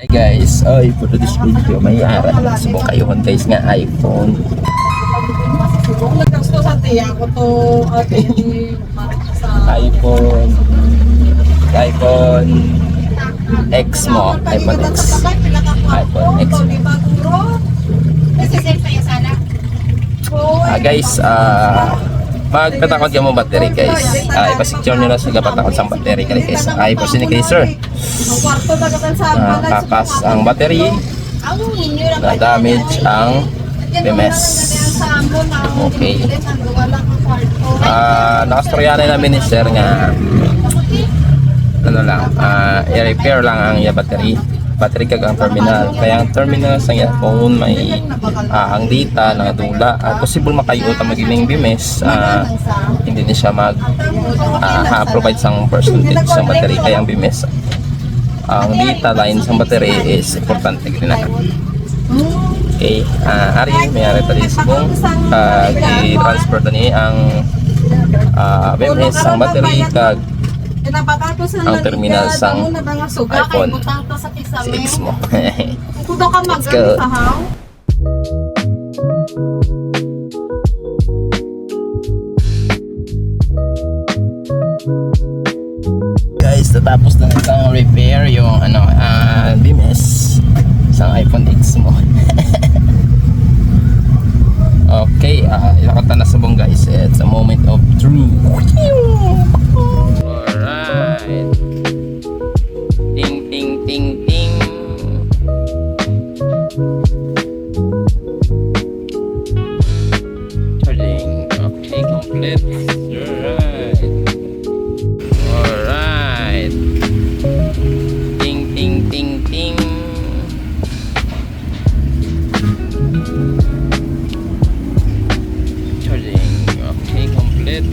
Hi guys, for this video may aral na subong kayo guys nga iPhone. iPhone X mo, iPhone X. iPhone X. Guys, magpatakot ka mo battery guys. Ipasecure nyo na sa patakot sa battery guys. For sini kay sir. Takas ang battery. Na damage ang BMS. Okay. Nakastoryanan namin ni sir nga ano lang, i-repair lang ang battery kag ang terminal. Kaya ang terminal sa phone may ang data nakadula at possible makayo ta magiging BMS, hindi ni siya mag provide sang percentage sa battery. Kaya ang BMS, ang data line sa battery is importante din na. Okay, ari may ari tadi subong i-transfer tani ang BMS sang battery kag ang terminal sang iPhone 6 mo. Let's go. Guys, tatapos na itong repair yung BMS sang iPhone X mo. Okay, ilakatan na subong guys. It's a moment of truth. Alright. Ting ting ting ting. Charging. Okay, complete. Alright. Alright. Ting ting ting ting. Charging. Okay, complete.